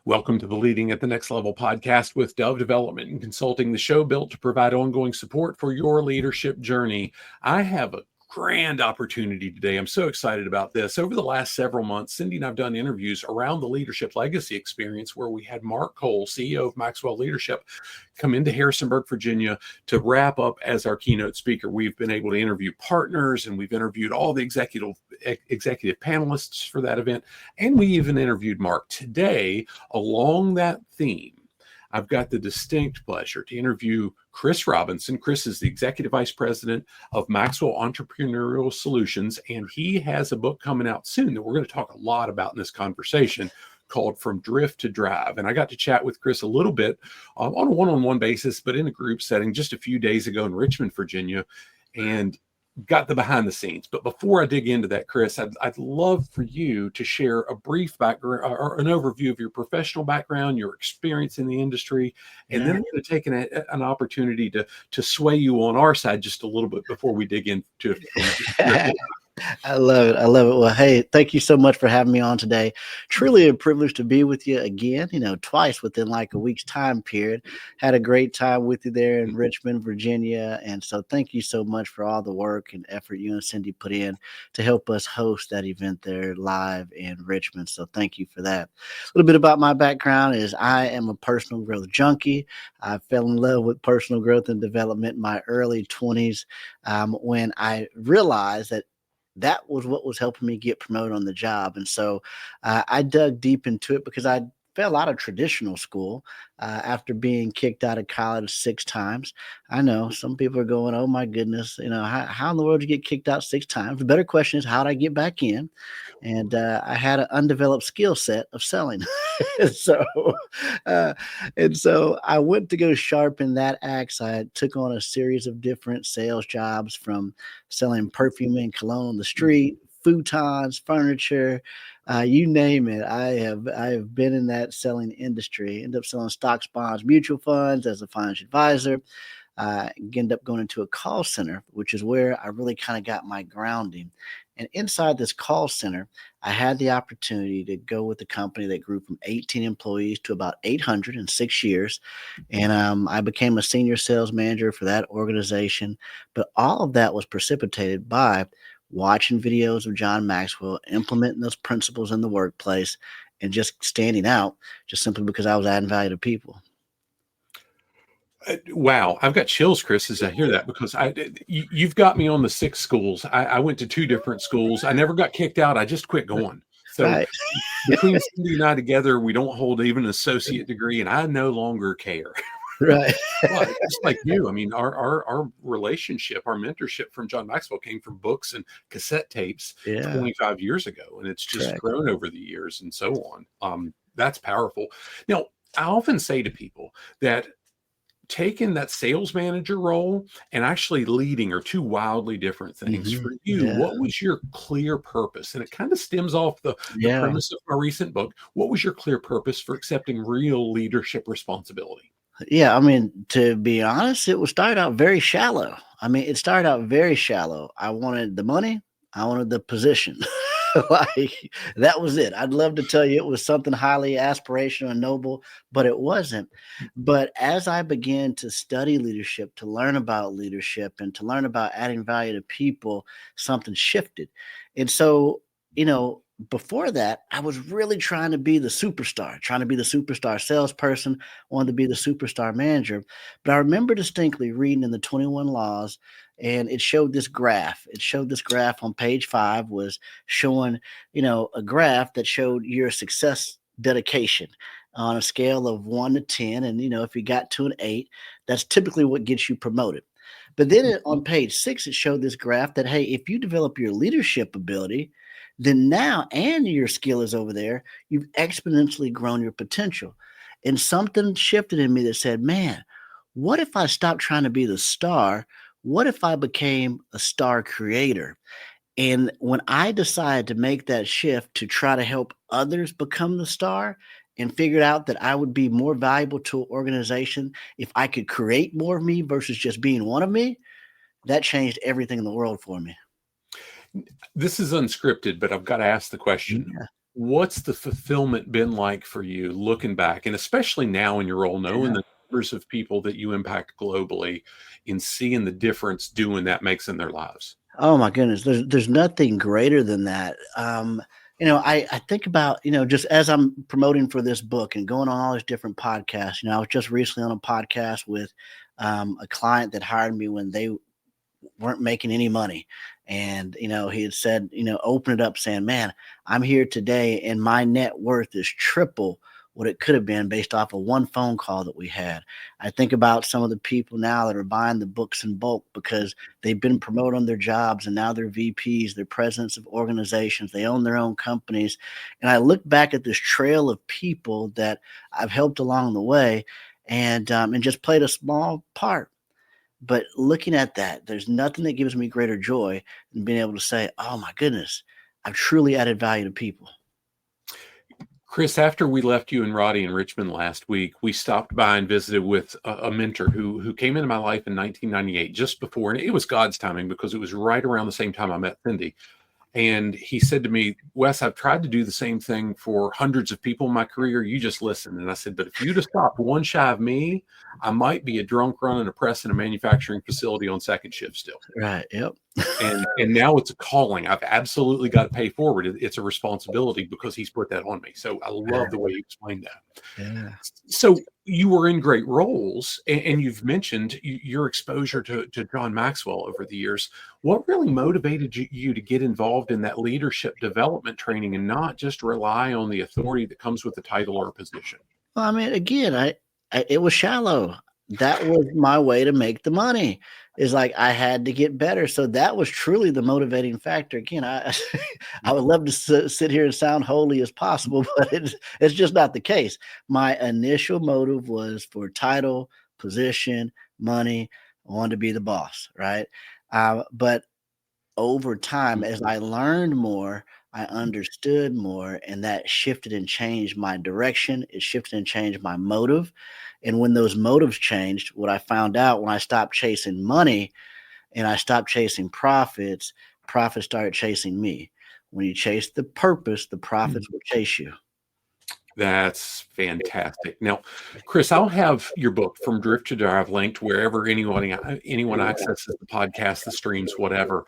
Welcome to the Leading at the Next Level podcast with Dove Development and Consulting, the show built to provide ongoing support for your leadership journey. I have a grand opportunity today. I'm so excited about this. Over the last several months, Cindy and I've done interviews around the leadership legacy experience where we had Mark Cole, CEO of Maxwell Leadership, come into Harrisonburg, Virginia to wrap up as our keynote speaker. We've been able to interview partners and we've interviewed all the executive panelists for that event. And we even interviewed Mark. Today, along that theme, I've got the distinct pleasure to interview Chris Robinson. Chris is the Executive Vice President of Maxwell Entrepreneurial Solutions, and he has a book coming out soon that we're going to talk a lot about in this conversation called From Drift to Drive. And I got to chat with Chris a little bit on a one-on-one basis, but in a group setting just a few days ago in Richmond, Virginia, and got the behind the scenes. But before I dig into that, Chris, I'd love for you to share a brief background or an overview of your professional background, your experience in the industry, and then I'm going to take an opportunity to sway you on our side just a little bit before we dig into it. I love it. I love it. Well, hey, thank you so much for having me on today. Truly a privilege to be with you again, twice within like a week's time period. Had a great time with you there in Richmond, Virginia. And so thank you so much for all the work and effort you and Cindy put in to help us host that event there live in Richmond. So thank you for that. A little bit about my background is I am a personal growth junkie. I fell in love with personal growth and development in my early 20s when I realized that was what was helping me get promoted on the job. And so I dug deep into it because I fell out of traditional school after being kicked out of college 6 times. I know some people are going, oh my goodness, how in the world did you get kicked out 6 times? The better question is, how did I get back in? And I had an undeveloped skill set of selling. So I went to go sharpen that axe. I took on a series of different sales jobs, from selling perfume and cologne on the street, futons, furniture, you name it. I have been in that selling industry. Ended up selling stocks, bonds, mutual funds as a financial advisor. Ended up going into a call center, which is where I really kind of got my grounding. And inside this call center, I had the opportunity to go with a company that grew from 18 employees to about 800 in 6 years. And I became a senior sales manager for that organization. But all of that was precipitated by watching videos of John Maxwell, implementing those principles in the workplace, and just standing out just simply because I was adding value to people. Wow, I've got chills, Chris, as I hear that, because you've got me on the 6 schools. I went to 2 different schools. I never got kicked out. I just quit going. So Right. between Cindy and I together, we don't hold even an associate degree, and I no longer care. Right. But just like you, I mean, our relationship, our mentorship from John Maxwell came from books and cassette tapes 25 years ago, and it's just grown over the years and so on. That's powerful. Now, I often say to people that taking that sales manager role and actually leading are 2 wildly different things. For you, what was your clear purpose? And it kind of stems off the premise of my recent book. What was your clear purpose for accepting real leadership responsibility? Yeah, I mean, to be honest, it started out very shallow. It started out very shallow. I wanted the money. I wanted the position. Like, that was it. I'd love to tell you it was something highly aspirational and noble, but it wasn't. But as I began to study leadership, to learn about leadership, and to learn about adding value to people, something shifted. And so, before that, I was really trying to be the superstar salesperson, wanted to be the superstar manager. But I remember distinctly reading in the 21 Laws, and it showed this graph. On page 5 was showing, a graph that showed your success dedication on a scale of 1 to 10. And, if you got to an 8, that's typically what gets you promoted. But then on page 6, it showed this graph that, hey, if you develop your leadership ability, then now, and your skill is over there, you've exponentially grown your potential. And something shifted in me that said, man, what if I stopped trying to be the star? What if I became a star creator? And when I decided to make that shift to try to help others become the star, and figured out that I would be more valuable to an organization if I could create more of me versus just being one of me, that changed everything in the world for me. This is unscripted, but I've got to ask the question. What's the fulfillment been like for you looking back, and especially now in your role, knowing Yeah. the numbers of people that you impact globally and seeing the difference doing that makes in their lives? Oh my goodness, there's nothing greater than that. I think about, just as I'm promoting for this book and going on all these different podcasts. I was just recently on a podcast with a client that hired me when they weren't making any money. And, he had said, open it up saying, man, I'm here today and my net worth is triple what it could have been based off of one phone call that we had. I think about some of the people now that are buying the books in bulk because they've been promoted on their jobs and now they're VPs, they're presidents of organizations, they own their own companies. And I look back at this trail of people that I've helped along the way and just played a small part. But looking at that, there's nothing that gives me greater joy than being able to say, oh my goodness, I've truly added value to people. Chris, after we left you and Roddy in Richmond last week, we stopped by and visited with a mentor who came into my life in 1998, just before, and it was God's timing because it was right around the same time I met Cindy. And he said to me, Wes, I've tried to do the same thing for hundreds of people in my career. You just listen. And I said, but if you'd have stopped one shy of me, I might be a drunk running a press in a manufacturing facility on second shift still. Right. Yep. And now it's a calling. I've absolutely got to pay forward. It's a responsibility because he's put that on me. So I love the way you explained that. Yeah. So you were in great roles, and you've mentioned your exposure to John Maxwell over the years. What really motivated you to get involved in that leadership development training and not just rely on the authority that comes with the title or position? Well, I mean, again, it was shallow. That was my way to make the money. Is like I had to get better. So that was truly the motivating factor. Again, I would love to sit here and sound holy as possible, but it's just not the case. My initial motive was for title, position, money. I wanted to be the boss, right? But over time, as I learned more, I understood more, and that shifted and changed my direction. It shifted and changed my motive. And when those motives changed, what I found out when I stopped chasing money and I stopped chasing profits, profits started chasing me. When you chase the purpose, the profits will chase you. That's fantastic. Now, Chris, I'll have your book From Drift to Drive linked wherever anyone accesses the podcast, the streams, whatever.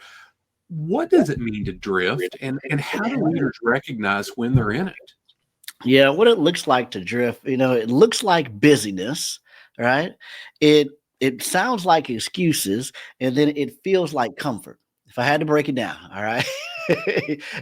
What does it mean to drift, and how do leaders recognize when they're in it? Yeah, what it looks like to drift, it looks like busyness, right? It sounds like excuses, and then it feels like comfort. If I had to break it down, all right.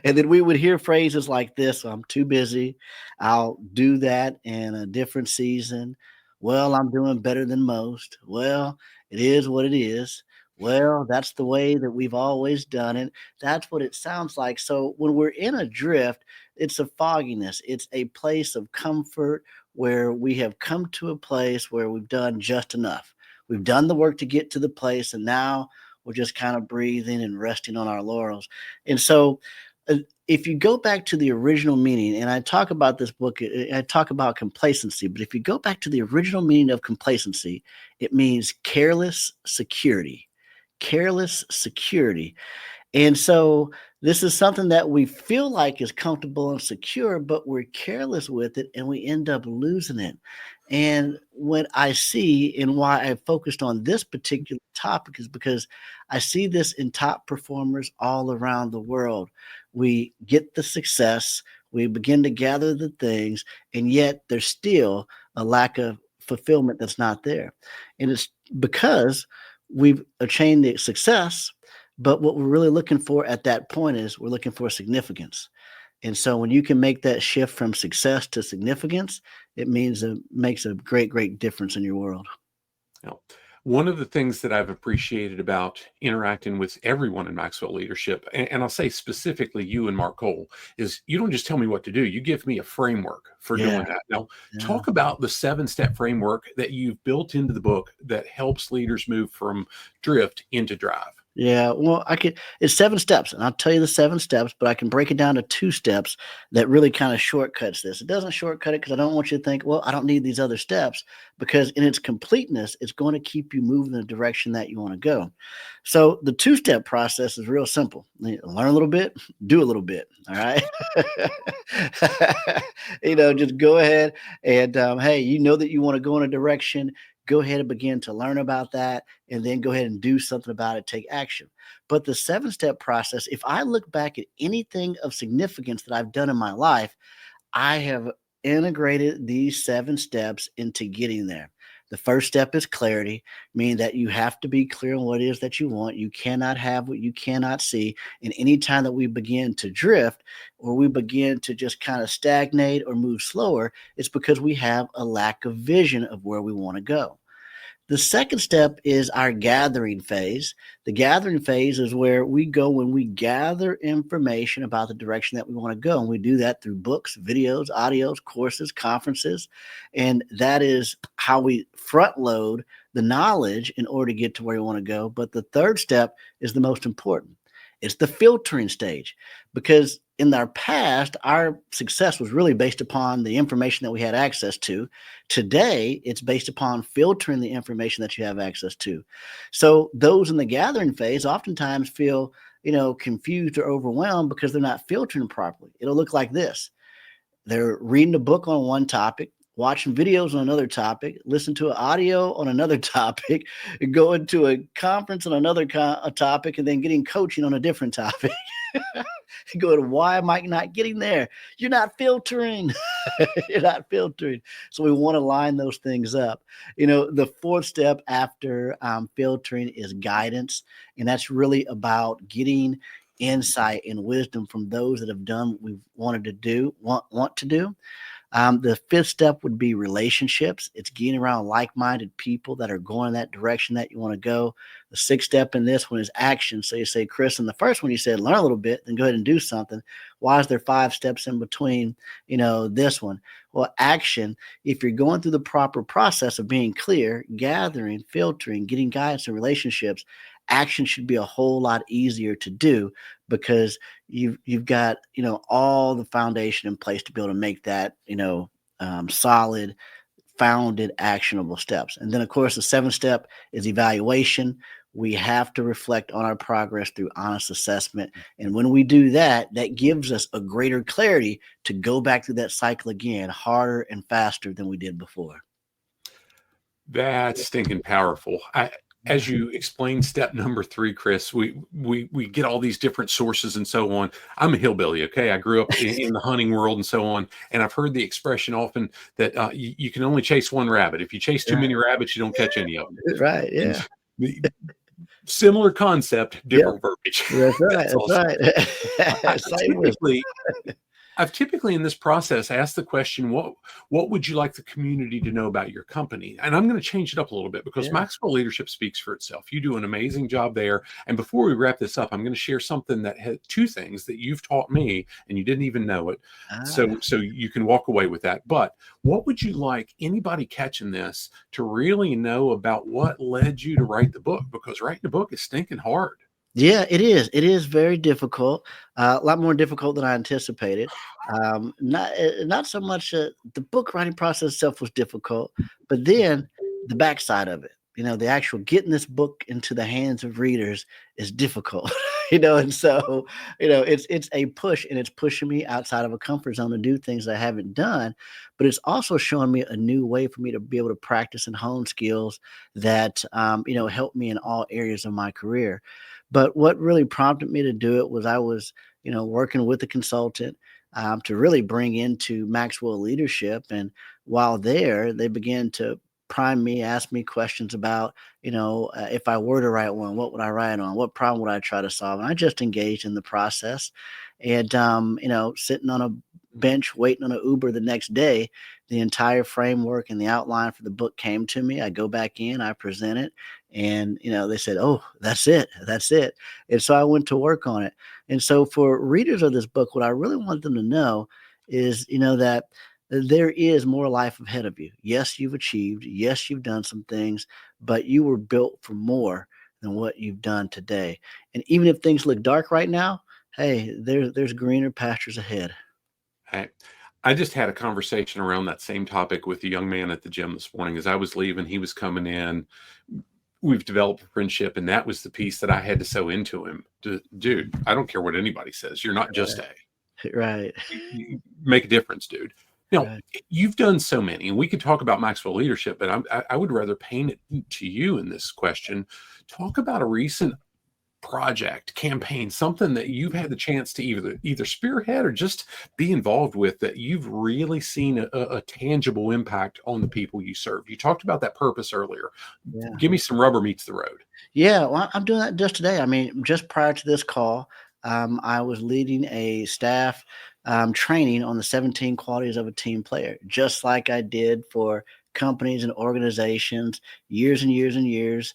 And then we would hear phrases like this: I'm too busy. I'll do that in a different season. Well, I'm doing better than most. Well, it is what it is. Well, that's the way that we've always done it. That's what it sounds like. So when we're in a drift, it's a fogginess. It's a place of comfort where we have come to a place where we've done just enough. We've done the work to get to the place, and now we're just kind of breathing and resting on our laurels. And so if you go back to the original meaning, and I talk about this book, I talk about complacency, but if you go back to the original meaning of complacency, it means careless security. Careless security. And so this is something that we feel like is comfortable and secure, but we're careless with it and we end up losing it. And what I see and why I focused on this particular topic is because I see this in top performers all around the world. We get the success, we begin to gather the things, and yet there's still a lack of fulfillment that's not there. And it's because we've attained the success, but what we're really looking for at that point is we're looking for significance. And so when you can make that shift from success to significance, it makes a great, great difference in your world. Now, one of the things that I've appreciated about interacting with everyone in Maxwell Leadership, and I'll say specifically you and Mark Cole, is you don't just tell me what to do. You give me a framework for doing that. Now, talk about the 7-step framework that you've built into the book that helps leaders move from drift into drive. Yeah, well, it's 7 steps, and I'll tell you the 7 steps, but I can break it down to 2 steps that really kinda shortcuts this. It doesn't shortcut it because I don't want you to think, "Well, I don't need these other steps," because in its completeness, it's gonna keep you moving in the direction that you wanna go. So, the two-step process is real simple. Learn a little bit, do a little bit, all right? Just go ahead and, hey, you know that you wanna go in a direction, go ahead and begin to learn about that, and then go ahead and do something about it, take action. But the 7 step process, if I look back at anything of significance that I've done in my life, I have integrated these 7 steps into getting there. The first step is clarity, meaning that you have to be clear on what it is that you want. You cannot have what you cannot see. And anytime that we begin to drift or we begin to just kind of stagnate or move slower, it's because we have a lack of vision of where we want to go. The second step is our gathering phase. The gathering phase is where we go when we gather information about the direction that we want to go. And we do that through books, videos, audios, courses, conferences. And that is how we front load the knowledge in order to get to where we want to go. But the third step is the most important. It's the filtering stage because in our past, our success was really based upon the information that we had access to. Today, it's based upon filtering the information that you have access to. So those in the gathering phase oftentimes feel, confused or overwhelmed because they're not filtering properly. It'll look like this. They're reading a book on one topic, watching videos on another topic, listen to an audio on another topic, going to a conference on another topic, and then getting coaching on a different topic. Go to why am I not getting there? You're not filtering. You're not filtering. So we want to line those things up. The fourth step after filtering is guidance, and that's really about getting insight and wisdom from those that have done what we wanted to do, want to do. The fifth step would be relationships. It's getting around like-minded people that are going in that direction that you want to go. The sixth step in this one is action. So you say, Chris, in the first one you said learn a little bit, then go ahead and do something. Why is there 5 steps in between, this one? Well, action, if you're going through the proper process of being clear, gathering, filtering, getting guidance and relationships, action should be a whole lot easier to do because you've got all the foundation in place to be able to make that solid founded actionable steps. And then of course the 7th step is evaluation. We have to reflect on our progress through honest assessment, and when we do that, that gives us a greater clarity to go back through that cycle again harder and faster than we did before. That's stinking powerful. As you explained step number 3, Chris, we get all these different sources and so on. I'm a hillbilly, okay? I grew up in the hunting world and so on, and I've heard the expression often that you can only chase one rabbit. If you chase too many rabbits, you don't catch any of them. Right, yeah. Similar concept, different verbiage. That's right. That's right. I've typically in this process asked the question, what would you like the community to know about your company? And I'm going to change it up a little bit because Maxwell Leadership speaks for itself. You do an amazing job there. And before we wrap this up, I'm going to share something that had 2 things that you've taught me and you didn't even know it. So you can walk away with that. But what would you like anybody catching this to really know about what led you to write the book? Because writing a book is stinking hard. Yeah, it is. It is very difficult, a lot more difficult than I anticipated. Not so much the book writing process itself was difficult, but then the backside of it, the actual getting this book into the hands of readers is difficult, and so, it's a push and it's pushing me outside of a comfort zone to do things I haven't done, but it's also showing me a new way for me to be able to practice and hone skills that, help me in all areas of my career. But what really prompted me to do it was I was, working with a consultant to really bring into Maxwell Leadership. And while there, they began to prime me, ask me questions about, if I were to write one, what would I write on? What problem would I try to solve? And I just engaged in the process. And, sitting on a bench waiting on an Uber the next day, the entire framework and the outline for the book came to me. I go back in, I present it, and they said, "Oh, that's it. And so I went to work on it. And so for readers of this book, what I really want them to know is, that there is more life ahead of you. Yes, you've achieved. Yes, you've done some things, but you were built for more than what you've done today. And even if things look dark right now, hey, there's greener pastures ahead. I, I just had a conversation around that same topic with a young man at the gym this morning. As I was leaving, he was coming in. We've developed a friendship, and that was the piece that I had to sow into him. Dude, I don't care what anybody says. You're not just A. Right. You make a difference, dude. Now, Right. you've done so many, and we could talk about Maxwell Leadership, but I would rather paint it to you in this question. Talk about a recent project, campaign, something that you've had the chance to either spearhead or just be involved with that you've really seen a tangible impact on the people you serve. You talked about that purpose earlier. Yeah. Give me some rubber meets the road. Yeah, well, I'm doing that just today. I mean, just prior to this call, I was leading a staff training on the 17 qualities of a team player, just like I did for companies and organizations years and years and years,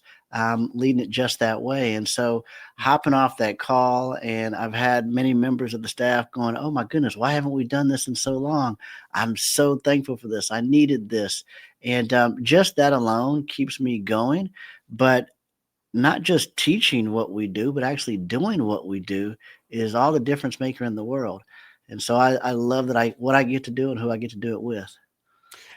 leading it just that way. And so, hopping off that call, and I've had many members of the staff going, "Oh my goodness, why haven't we done this in so long? I'm so thankful for this. I needed this." And just that alone keeps me going. But not just teaching what we do, but actually doing what we do is all the difference maker in the world. And so I love that what I get to do and who I get to do it with.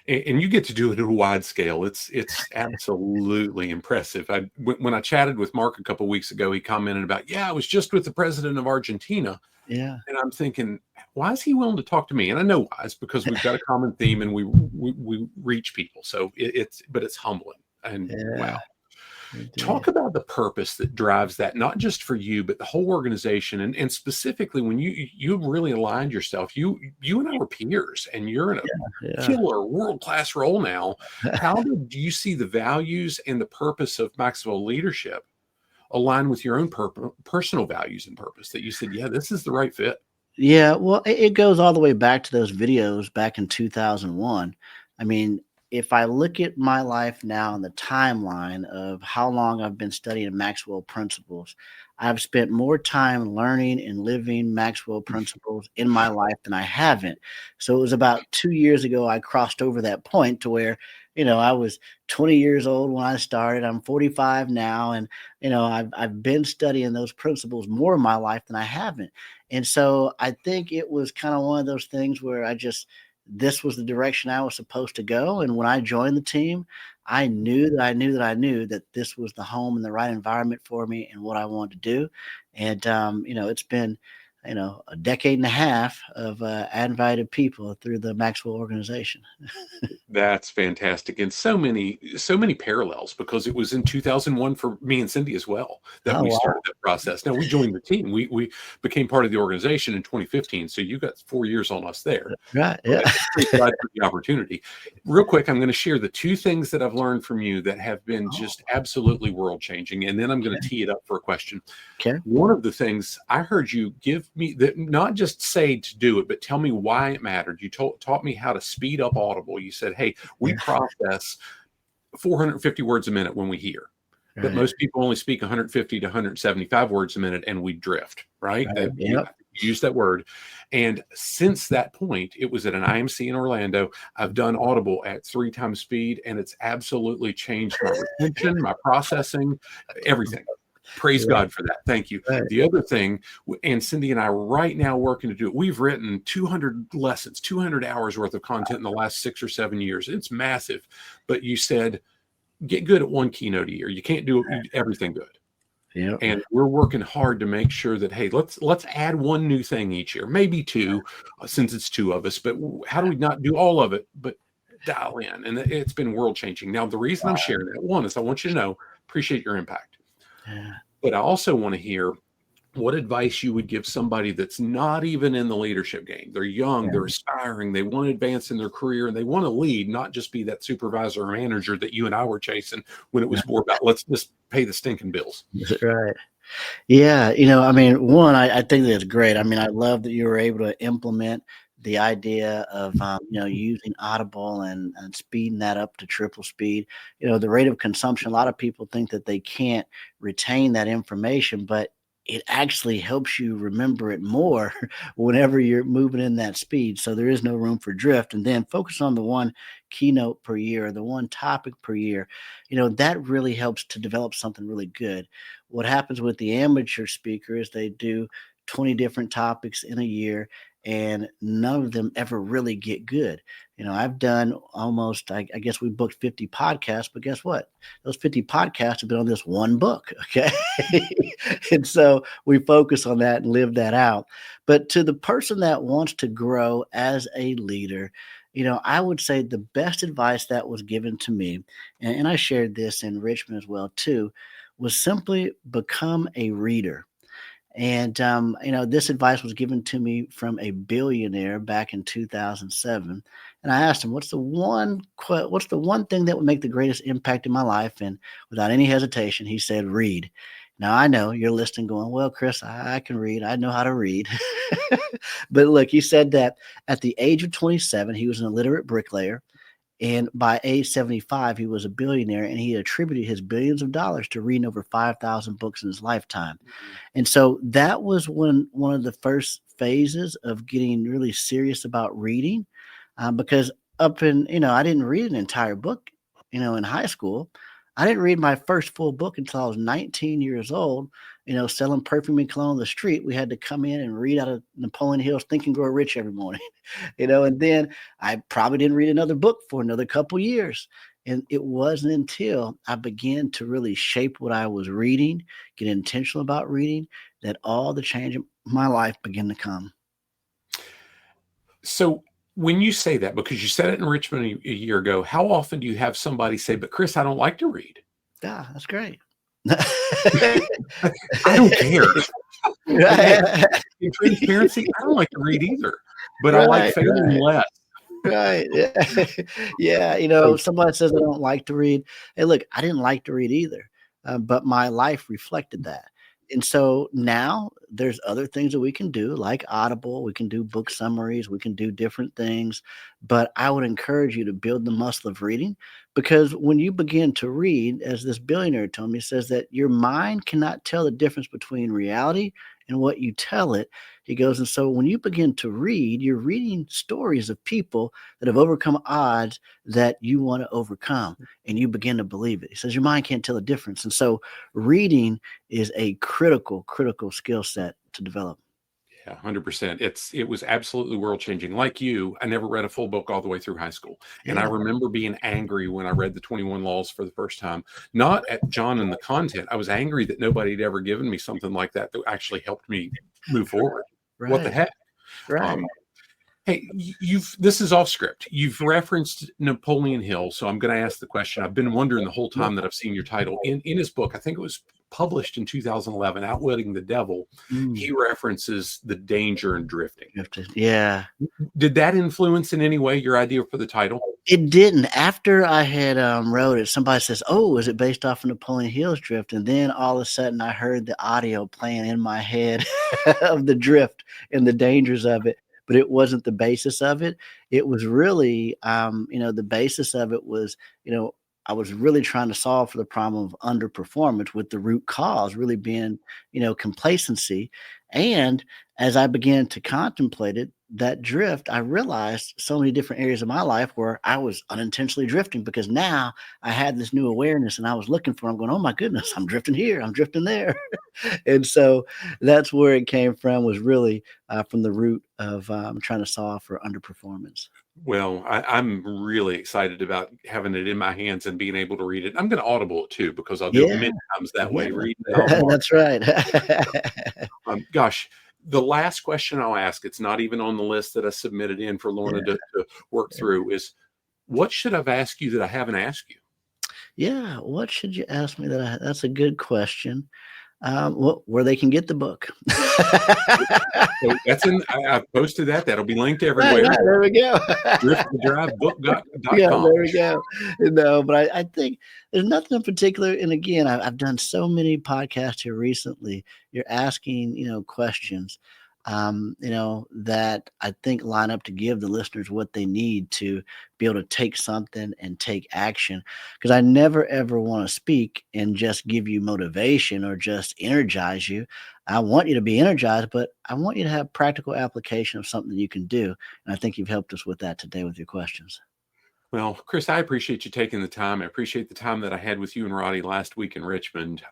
And you get to do it at a wide scale. It's absolutely impressive. When I chatted with Mark a couple of weeks ago, he commented about, yeah, I was just with the president of Argentina. Yeah. And I'm thinking, why is he willing to talk to me? And I know why. It's because we've got a common theme and we reach people. So but it's humbling. And wow. Yeah. Talk about the purpose that drives that, not just for you, but the whole organization. And specifically when you really aligned yourself, you and I were peers, and you're in a Yeah. killer world-class role now. How did you see the values and the purpose of Maxwell Leadership align with your own personal values and purpose that you said, yeah, this is the right fit? Yeah, well, it goes all the way back to those videos back in 2001. I mean, if I look at my life now and the timeline of how long I've been studying Maxwell principles, I've spent more time learning and living Maxwell principles in my life than I haven't. So it was about 2 years ago I crossed over that point to where, I was 20 years old when I started. I'm 45 now, and I've been studying those principles more in my life than I haven't. And so I think it was kind of one of those things where this was the direction I was supposed to go. And when I joined the team, I knew that this was the home and the right environment for me and what I wanted to do. And, it's been, a decade and a half of invited people through the Maxwell organization. That's fantastic. And so many parallels, because it was in 2001 for me and Cindy as well that Oh, we wow. started that process. Now we joined the team. We became part of the organization in 2015. So you got 4 years on us there. Right. But Yeah. pretty glad for the opportunity. Real quick, I'm going to share the two things that I've learned from you that have been just absolutely world changing. And then I'm going to tee it up for a question. Okay. One of the things I heard you give me, that not just say to do it, but tell me why it mattered. You taught me how to speed up Audible. You said, hey, we Yeah. process 450 words a minute when we hear. But Right. most people only speak 150 to 175 words a minute, and we drift, right? Right. You use that word. And since that point, it was at an IMC in Orlando. I've done Audible at 3 times speed, and it's absolutely changed my retention, my processing, everything. Praise God for that. Thank you. Right. The other thing, and Cindy and I are right now working to do it. We've written 200 lessons, 200 hours worth of content in the last 6 or 7 years. It's massive. But you said, get good at one keynote a year. You can't do everything good. Yeah. And we're working hard to make sure that, hey, let's add one new thing each year, maybe 2, since it's 2 of us. But how do we not do all of it, but dial in? And it's been world changing. Now, the reason I'm sharing that, one, is I want you to know, appreciate your impact. Yeah. But I also want to hear what advice you would give somebody that's not even in the leadership game. They're young, they're aspiring, they want to advance in their career, and they want to lead, not just be that supervisor or manager that you and I were chasing when it was more about, let's just pay the stinking bills. Right. Yeah. I mean, one, I think that's great. I mean, I love that you were able to implement the idea of, using Audible and speeding that up to triple speed. The rate of consumption, a lot of people think that they can't retain that information, but it actually helps you remember it more whenever you're moving in that speed. So there is no room for drift. And then focus on the one keynote per year, the one topic per year. That really helps to develop something really good. What happens with the amateur speaker is they do 20 different topics in a year, and none of them ever really get good. I've done almost, I guess we booked 50 podcasts, but guess what? Those 50 podcasts have been on this one book. Okay. And so we focus on that and live that out. But to the person that wants to grow as a leader, I would say the best advice that was given to me, and I shared this in Richmond as well too, was simply become a reader. And this advice was given to me from a billionaire back in 2007. And I asked him, what's the one thing that would make the greatest impact in my life? And without any hesitation, he said, read. Now I know you're listening going, well, Chris, I can read. I know how to read. But look, he said that at the age of 27, he was an illiterate bricklayer. And by age 75, he was a billionaire, and he attributed his billions of dollars to reading over 5,000 books in his lifetime. And so that was one of the first phases of getting really serious about reading, because I didn't read an entire book, in high school. I didn't read my first full book until I was 19 years old, selling perfume and cologne on the street. We had to come in and read out of Napoleon Hill's Think and Grow Rich every morning, and then I probably didn't read another book for another couple years. And it wasn't until I began to really shape what I was reading, get intentional about reading, that all the change in my life began to come. So when you say that, because you said it in Richmond a year ago, how often do you have somebody say, but Chris, I don't like to read? Yeah, that's great. I don't care. In transparency, I don't like to read either, but I like failing less. Right. Yeah. Yeah. Somebody says I don't like to read. Hey, look, I didn't like to read either, but my life reflected that. And so now there's other things that we can do, like Audible. We can do book summaries. We can do different things. But I would encourage you to build the muscle of reading, because when you begin to read, as this billionaire told me, says that your mind cannot tell the difference between reality and what you tell it. He goes, and so when you begin to read, you're reading stories of people that have overcome odds that you want to overcome, and you begin to believe it. He says your mind can't tell the difference. And so reading is a critical skill set to develop. Yeah, 100%. It was absolutely world changing. Like you, I never read a full book all the way through high school. And I remember being angry when I read the 21 Laws for the first time, not at John and the content. I was angry that nobody had ever given me something like that actually helped me move forward. Right. What the heck? Right. Hey, this is off script. You've referenced Napoleon Hill, so I'm going to ask the question. I've been wondering the whole time that I've seen your title in his book. I think it was published in 2011, Outwitting the Devil. He references the danger in drifting. Yeah. Did that influence in any way your idea for the title? It didn't. After I had wrote it, somebody says, "Oh, is it based off of Napoleon Hill's drift?" And then all of a sudden, I heard the audio playing in my head of the drift and the dangers of it. But it wasn't the basis of it. It was really, the basis of it was, I was really trying to solve for the problem of underperformance, with the root cause really being, complacency. And as I began to contemplate it, that drift, I realized so many different areas of my life where I was unintentionally drifting, because now I had this new awareness and I was looking for, I'm going, oh my goodness, I'm drifting here, I'm drifting there. And so that's where it came from, was really from the root of trying to solve for underperformance. Well, I'm really excited about having it in my hands and being able to read it. I'm going to Audible it too, because I'll do it many times that way. Reading it. That's right. Gosh, the last question I'll ask, it's not even on the list that I submitted in for Lorna to work through, is what should I've asked you that I haven't asked you? Yeah. What should you ask me that's a good question. Where they can get the book. So that's I've posted that. That'll be linked everywhere. Right, there we go. driftthedrivebook.com. Yeah, there we go. No, but I think there's nothing in particular. And again, I've done so many podcasts here recently. You're asking, questions. that I think line up to give the listeners what they need to be able to take something and take action. Because I never, ever want to speak and just give you motivation or just energize you. I want you to be energized, but I want you to have practical application of something you can do. And I think you've helped us with that today with your questions. Well, Chris, I appreciate you taking the time. I appreciate the time that I had with you and Roddy last week in Richmond.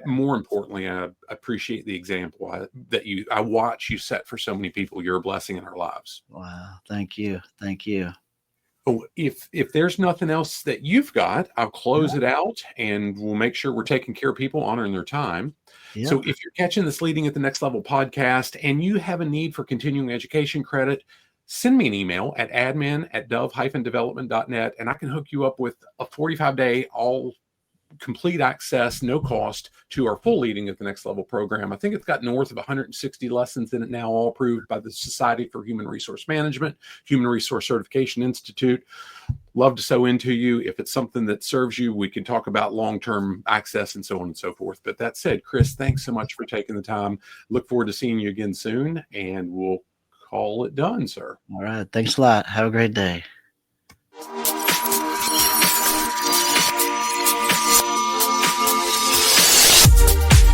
More importantly, I appreciate the example that I watch you set for so many people. You're a blessing in our lives. Wow. Thank you. Thank you. Oh, if there's nothing else that you've got, I'll close it out and we'll make sure we're taking care of people, honoring their time. Yeah. So if you're catching this Leading at the Next Level podcast and you have a need for continuing education credit, send me an email at admin@dove-development.net and I can hook you up with a 45-day all complete access, no cost to our full Leading at the Next Level program. I think it's got north of 160 lessons in it now, all approved by the Society for Human Resource Management, Human Resource Certification Institute. Love to sew into you. If it's something that serves you, we can talk about long-term access and so on and so forth. But that said, Chris, thanks so much for taking the time. Look forward to seeing you again soon, and we'll call it done, sir. All right. Thanks a lot. Have a great day.